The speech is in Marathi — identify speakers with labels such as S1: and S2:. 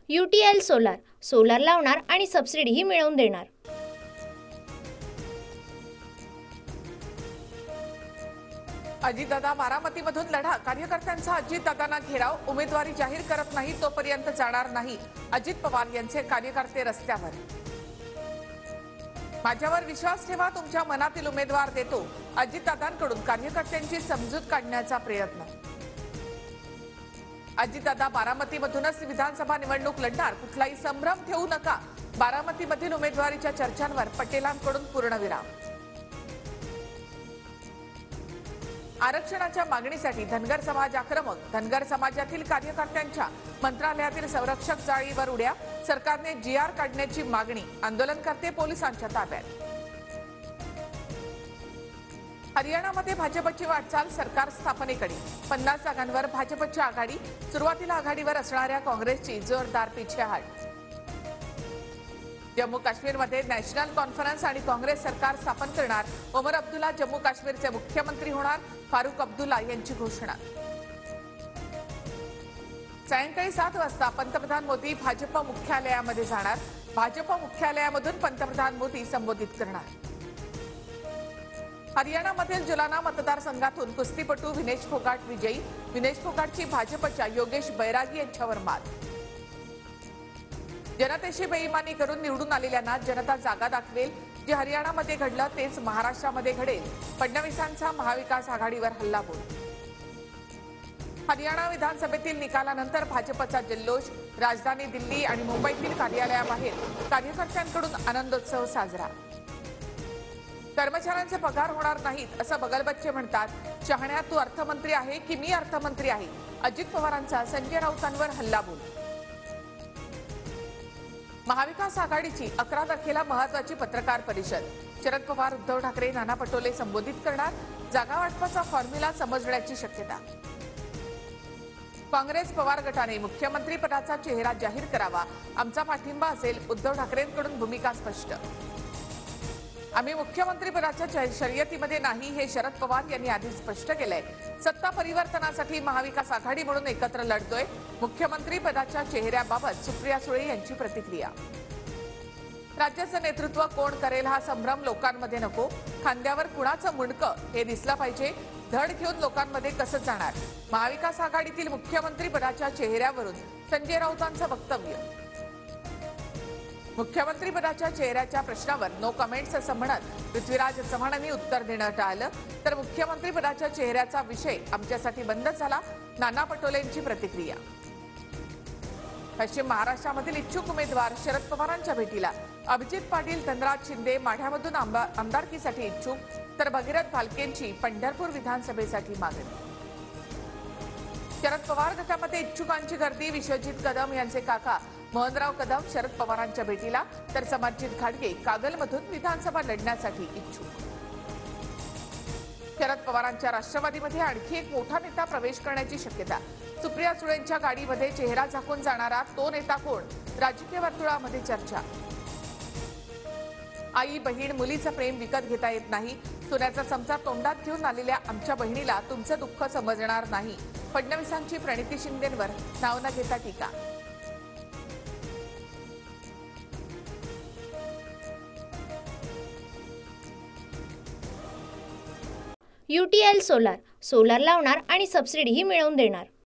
S1: UTL सोलार सोलार लावणार आणि सबसिडीही मिळवून देणार।
S2: अजितदादा बारामतीमधून लढा, कार्यकर्त्यांचा अजितदादांना घेराव, उमेदवारी जाहीर करत नाही तोपर्यंत जाणार नाही, अजित पवार यांचे कार्यकर्ते रस्त्यावर। माझ्यावर विश्वास ठेवा, तुमच्या मनातील उमेदवार देतो, अजितदादांकडून कार्यकर्त्यांची समजूत काढण्याचा प्रयत्न। अजितदादा बारामतीमधूनच विधानसभा निवडणूक लढणार, कुठलाही संभ्रम ठेवू नका, बारामतीमधील उमेदवारीच्या चर्चांवर पटेलांकडून पूर्णविराम। आरक्षणाच्या मागणीसाठी धनगर समाज आक्रमक, धनगर समाजातील कार्यकर्त्यांच्या मंत्रालयातील संरक्षक जाळीवर उड्या, सरकारने GR काढण्याची मागणी, आंदोलनकर्ते पोलिसांच्या ताब्यात। हरियाणामध्ये भाजपची वाटचाल सरकार स्थापनेकडे, 50 जागांवर भाजपची आघाडी, सुरुवातीला आघाडीवर असणाऱ्या काँग्रेसची जोरदार पिछेहाट। जम्मू काश्मीरमध्ये नॅशनल कॉन्फरन्स आणि काँग्रेस सरकार स्थापन करणार, ओमर अब्दुल्ला जम्मू काश्मीरचे मुख्यमंत्री होणार, फारुख अब्दुल्ला यांची घोषणा। सायंकाळी 7 वाजता पंतप्रधान मोदी भाजप मुख्यालयामध्ये जाणार, भाजप मुख्यालयामधून पंतप्रधान मोदी संबोधित करणार। हरियाणामधील जुलाना मतदारसंघातून कुस्तीपटू विनेश फोगाट विजयी, विनेश फोगाटची भाजपच्या योगेश बैरागी यांच्यावर मात। जनतेशी बेईमानी करून निवडून आलेल्यांना जनता जागा दाखवेल, जे हरियाणामध्ये घडलं तेच महाराष्ट्रामध्ये घडेल, फडणवीसांचा महाविकास आघाडीवर हल्लाबोल। हरियाणा विधानसभेतील निकालानंतर भाजपचा जल्लोष, राजधानी दिल्ली आणि मुंबईतील कार्यालयाबाहेर कार्यकर्त्यांकडून आनंदोत्सव साजरा। कर्मचाऱ्यांचे पगार होणार नाहीत असं बगलबच्चे म्हणतात, शहाण्या तू अर्थमंत्री आहे की मी अर्थमंत्री आहे, अजित पवारांचा संजय राऊतांवर हल्लाबोल। महाविकास आघाडीची 11 तारखेला महत्त्वाची पत्रकार परिषद, शरद पवार, उद्धव ठाकरे, नाना पटोले संबोधित करणार, जागा वाटपाचा फॉर्म्युला समजण्याची शक्यता। काँग्रेस पवार गटाने मुख्यमंत्री पदाचा चेहरा जाहीर करावा, आमचा पाठिंबा असेल, उद्धव ठाकरेंकडून भूमिका स्पष्ट। आम्ही मुख्यमंत्री पदाच्या शर्यतीमध्ये नाही, हे शरद पवार यांनी आधीच स्पष्ट केलंय, सत्ता परिवर्तनासाठी महाविकास आघाडी म्हणून एकत्र लढतोय, मुख्यमंत्री पदाच्या चेहऱ्याबाबत सुप्रिया सुळे यांची प्रतिक्रिया। राज्याचं नेतृत्व कोण करेल हा संभ्रम लोकांमध्ये नको, खांद्यावर कुणाचं मुंडकं हे दिसलं पाहिजे, धड घेऊन लोकांमध्ये कसं जाणार, महाविकास आघाडीतील मुख्यमंत्री पदाच्या चेहऱ्यावरून संजय राऊतांचं वक्तव्य। मुख्यमंत्री पदाच्या चेहऱ्याच्या प्रश्नावर नो कमेंट्स असं म्हणत पृथ्वीराज चव्हाणांनी उत्तर देणं टाळलं, तर मुख्यमंत्री पदाच्या चेहऱ्याचा विषय आमच्यासाठी बंद झाला, नाना पटोलेंची प्रतिक्रिया। पश्चिम महाराष्ट्रामधील इच्छुक उमेदवार शरद पवारांच्या भेटीला, अभिजित पाटील, धनराज शिंदे माढ्यामधून आमदारकीसाठी इच्छुक, तर भगीरथ भालकेंची पंढरपूर विधानसभेसाठी मागणी। शरद पवार गटामध्ये इच्छुकांची गर्दी, विश्वजित कदम यांचे काका मोहनराव कदम शरद पवारांच्या भेटीला, तर समरजित घाटगे कागलमधून विधानसभा लढण्यासाठी इच्छुक। शरद पवारांच्या राष्ट्रवादीमध्ये आणखी एक मोठा नेता प्रवेश करण्याची शक्यता, सुप्रिया सुळेंच्या गाडीमध्ये चेहरा झाकून जाणारा तो नेता कोण, राजकीय वर्तुळामध्ये चर्चा। आई बहीण मुलीचं प्रेम विकत घेता येत नाही, सोन्याचा चमचा तोंडात घेऊन आलेल्या आमच्या बहिणीला तुमचं दुःख समजणार नाही, फडणवीसांची प्रणिती शिंदेंवर नाव न घेता टीका।
S1: UTL सोलार सोलार लावणार आणि सबसिडीही मिळवून देणार।